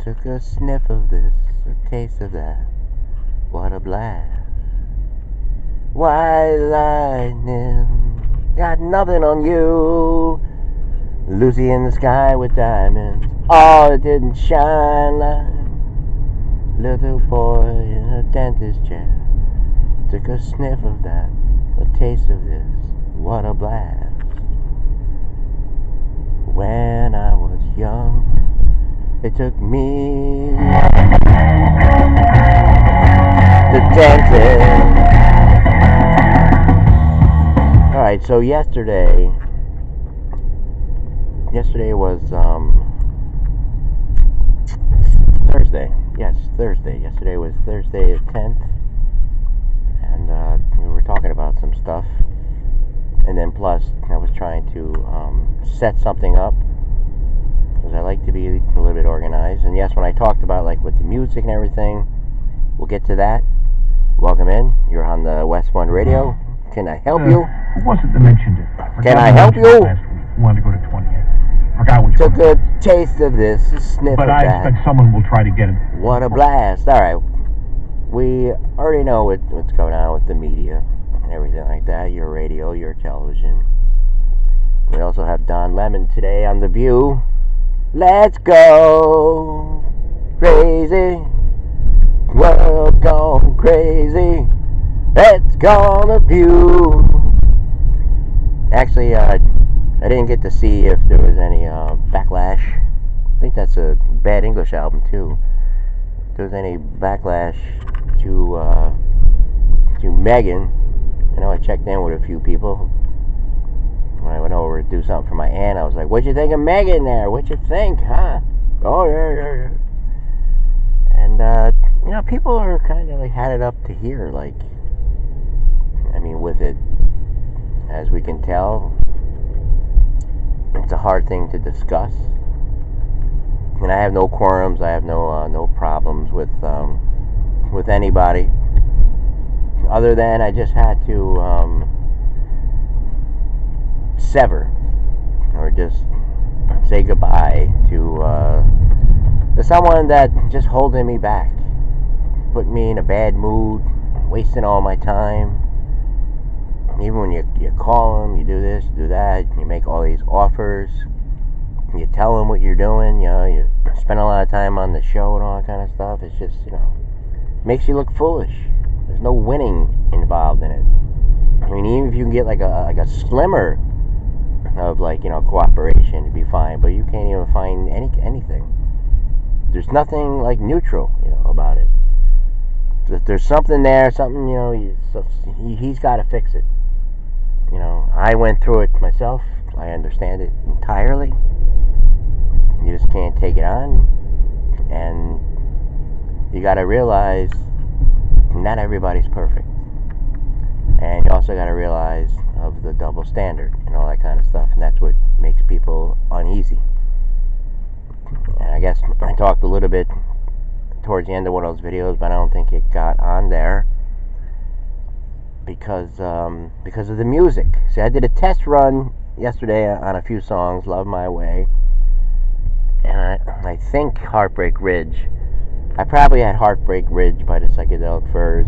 Took a sniff of this, a taste of that. What a blast. White lightning, got nothing on you. Lucy in the sky with diamonds. Oh, it didn't shine like little boy in a dentist chair. Took a sniff of that, a taste of this. What a blast. When I was young, it took me the dentist. Alright, so yesterday was Thursday. Yes, Thursday. Yesterday was Thursday the 10th, and we were talking about some stuff, and then plus I was trying to set something up, because I like to be a little bit organized. And yes, when I talked about like with the music and everything, we'll get to that. Welcome in. You're on the West One Radio. Can I help you? Who was it that mentioned it? Can I help you? Last week. We wanted to go to 28. Forgot which Took one. a taste of this, a sniff But of I that. expect someone will try to get it. What a blast. Alright, we already know what's going on with the media and everything like that. Your radio, your television. We also have Don Lemon today on The View. Let's go crazy. World's gone crazy. Let's go on The View. Actually, I didn't get to see if there was any backlash. I think that's a Bad English album too. If there was any backlash to Megan. I know I checked in with a few people. When I went over to do something for my aunt, I was like, "What'd you think of Megan there? What'd you think, huh?" Oh yeah. And people are kind of like had it up to here. Like, I mean, with it, as we can tell, it's a hard thing to discuss. And I have no quorums. I have no problems with anybody. Other than I just had to sever or just say goodbye to someone that just holding me back, putting me in a bad mood, wasting all my time. Even when you call them, you do this, you do that, you make all these offers, you tell them what you're doing, you spend a lot of time on the show and all that kind of stuff. It's just, makes you look foolish. There's no winning involved in it. I mean, even if you can get like a slimmer of cooperation, it'd be fine, but you can't even find anything. There's nothing like neutral, about it. There's something there, something, he's got to fix it. I went through it myself. I understand it entirely. You just can't take it on. And you got to realize not everybody's perfect. And you also got to realize of the double standard and all that kind of stuff. And that's what makes people uneasy. And I guess I talked a little bit towards the end of one of those videos, but I don't think it got on there because of the music. See, I did a test run yesterday on a few songs, Love My Way, and I think Heartbreak Ridge. I probably had Heartbreak Ridge by the Psychedelic Furs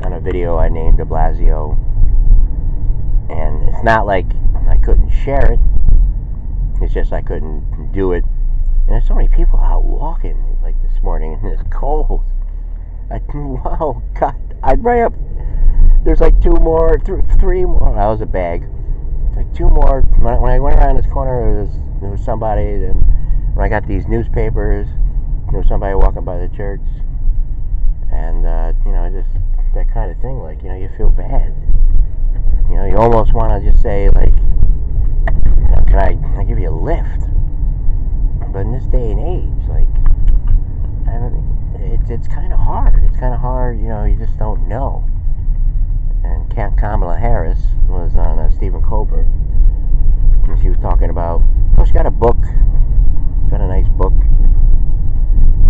on a video I named De Blasio, and it's not like I couldn't share it, it's just I couldn't do it. And there's so many people out walking like this morning and it's cold. Wow, God, I'd right up. There's like three more. That was a bag. Like two more. When I went around this corner, there was somebody. And when I got these newspapers, there was somebody walking by the church. And just that kind of thing. Like, you feel bad. You almost want to just say like, can I give you a lift? But in this day and age, like, it's kind of hard. It's kind of hard, you just don't know. And Kamala Harris was on Stephen Colbert, and she was talking about, she got a book. She's got a nice book.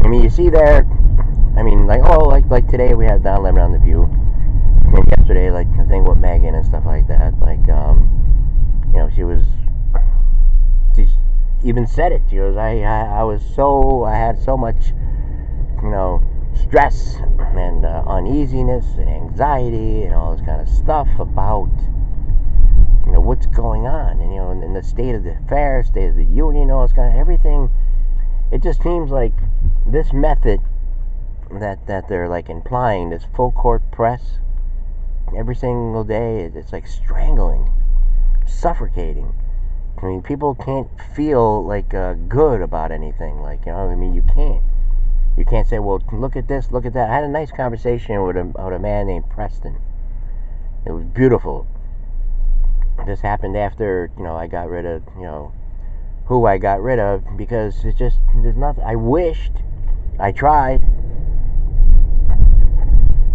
I mean, you see there, like today we had Don Lemon on The View, and yesterday, like, the thing with Megan and stuff like that, like, she's even said it. She goes, I had so much, stress and uneasiness and anxiety and all this kind of stuff about, what's going on, and in the state of the affairs, state of the union, all this kind of everything. It just seems like this method that they're like implying, this full court press every single day, it's like strangling, suffocating. I mean, people can't feel like good about anything. Like, you can't say, well, look at this, look at that. I had a nice conversation with a man named Preston. It was beautiful. This happened after, I got rid of, who I got rid of, because it's just, there's nothing. I tried.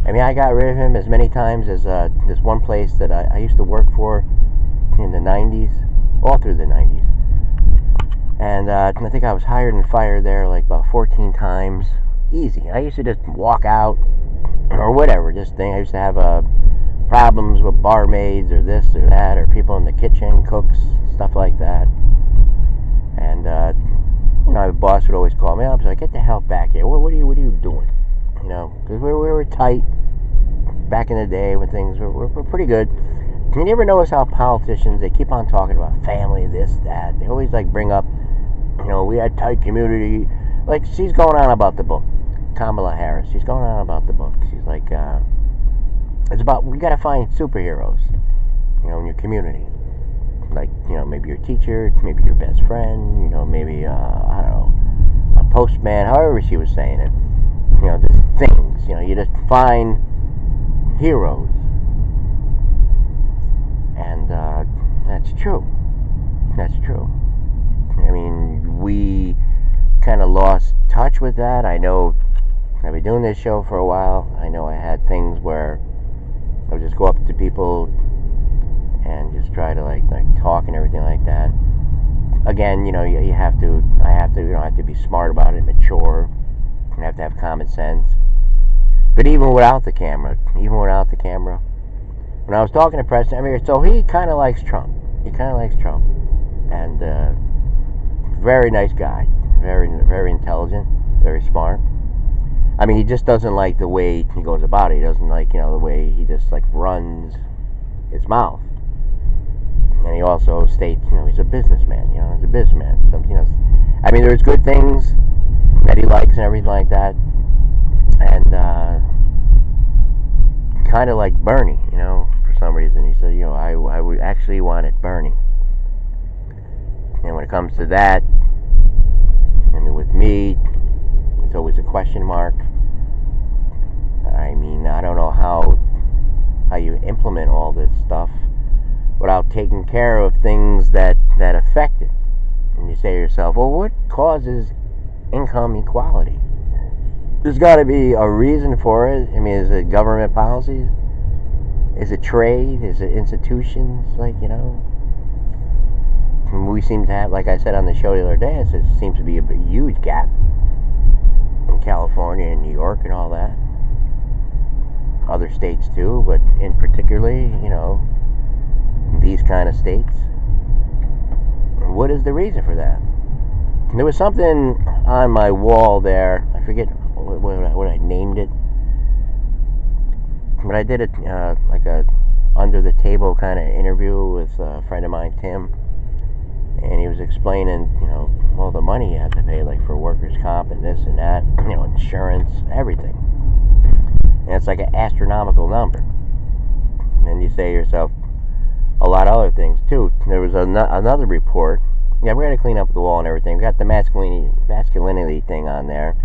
I mean, I got rid of him as many times as this one place that I used to work for in the 90s, all through the 90s. And I think I was hired and fired there like about 14 times. Easy. I used to just walk out or whatever, just think. I used to have problems with barmaids or this or that, or people in the kitchen, cooks, stuff like that. And my boss would always call me up, so get the hell back here. What are you doing? Because we were tight back in the day when things were pretty good. You never notice how politicians, they keep on talking about family, this, that. They always like bring up, we had tight community. Like, she's going on about the book, Kamala Harris. She's going on about the book. She's like, it's about, we got to find superheroes, in your community. Like, maybe your teacher, maybe your best friend, maybe, I don't know, a postman, however she was saying it. Just things, you just find heroes. And that's true. That's true. I mean, we kind of lost touch with that. I know I've been doing this show for a while. I know I had things where I would just go up to people and just try to like talk and everything like that. Again, I have to be smart about it, mature. You have to have common sense. But even without the camera, when I was talking to Preston, so he kind of likes Trump. And very nice guy, very, very intelligent, very smart. I mean, he just doesn't like the way he goes about it. He doesn't like, the way he just like runs his mouth. And he also states, he's a businessman. He's a businessman. I mean, there's good things that he likes and everything like that. And kind of like Bernie, for some reason. He said, I would actually wanted Bernie. And when it comes to that, I mean, with me, it's always a question mark. I mean, I don't know how you implement all this stuff without taking care of things that affect it. And you say to yourself, well, what causes income equality? There's got to be a reason for it. I mean, is it government policies? Is it trade? Is it institutions? We seem to have, like I said on the show the other day, it seems to be a huge gap in California and New York and all that. Other states too, but in particularly, these kind of states. What is the reason for that? There was something on my wall there. I forget what I named it, but I did it like a under the table kind of interview with a friend of mine, Tim, and he was explaining, all the money you have to pay, like for workers' comp and this and that, insurance, everything, and it's like an astronomical number. And then you say to yourself, a lot of other things too. There was another report. Yeah, we're gonna clean up the wall and everything. We got the masculinity thing on there.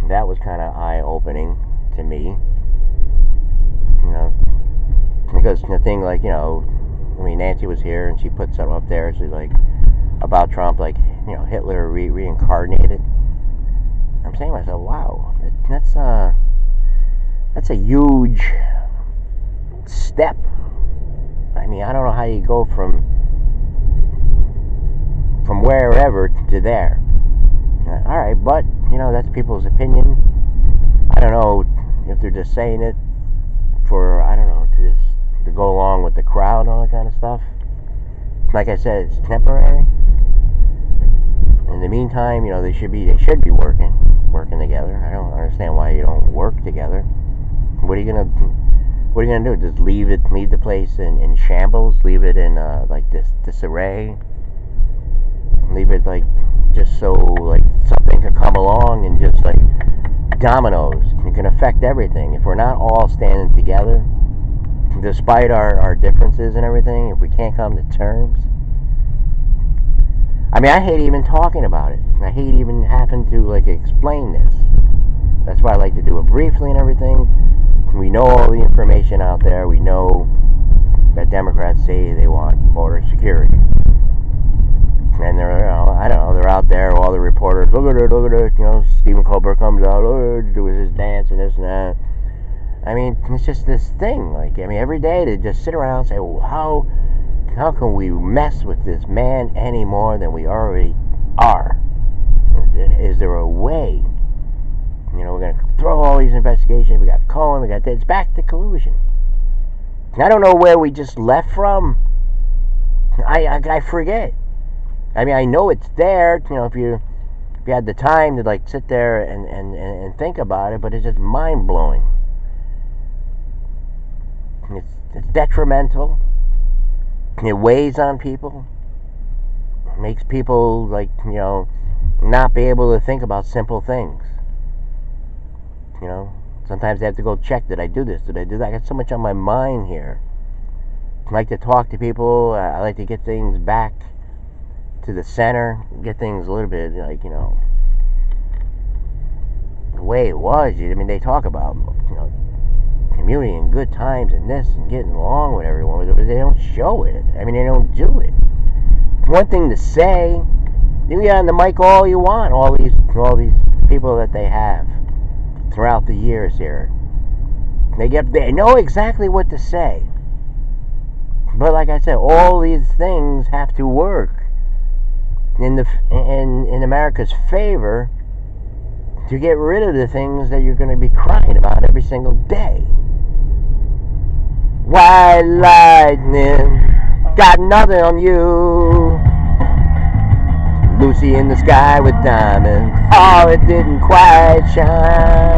That was kind of eye-opening to me. Because the thing, like, Nancy was here and she put something up there. She's like about Trump, like, Hitler reincarnated. I'm saying to myself, wow, that's a huge step. I mean, I don't know how you go from wherever to there. All right, but that's people's opinion. I don't know if they're just saying it for, I don't know, to go along with the crowd and all that kind of stuff. Like I said, it's temporary. In the meantime, they should be working together. I don't understand why you don't work together. What are you gonna do? Just leave the place in shambles? Leave it in like disarray? Leave it like just so like something could come along and just like dominoes? It can affect everything if we're not all standing together, despite our differences and everything. If we can't come to terms. I mean, I hate even talking about it. I hate even having to like explain this. That's why I like to do it briefly and everything. We know all the information out there. We know that Democrats say they want border security, and they're, I don't know, they're out there. All the reporters, look at it. Stephen Colbert comes out, do his dance and this and that. I mean, it's just this thing. Like, I mean, every day to just sit around and say, well, how can we mess with this man any more than we already are? Is there a way? We're going to throw all these investigations. We got Cohen, we got this. It's back to collusion. I don't know where we just left from. I forget. I mean, I know it's there. If you had the time to like sit there and think about it, but it's just mind blowing. It's detrimental. It weighs on people. It makes people like not be able to think about simple things. Sometimes I have to go check, did I do this? Did I do that? I got so much on my mind here. I like to talk to people. I like to get things back to the center. Get things a little bit like, the way it was. I mean, they talk about, community and good times and this and getting along with everyone, but they don't show it. I mean, they don't do it. One thing to say, you get on the mic all you want, all these people that they have throughout the years here. They know exactly what to say. But like I said, all these things have to work in America's favor to get rid of the things that you're going to be crying about every single day. White lightning, got nothing on you. Lucy in the sky with diamonds, oh, it didn't quite shine.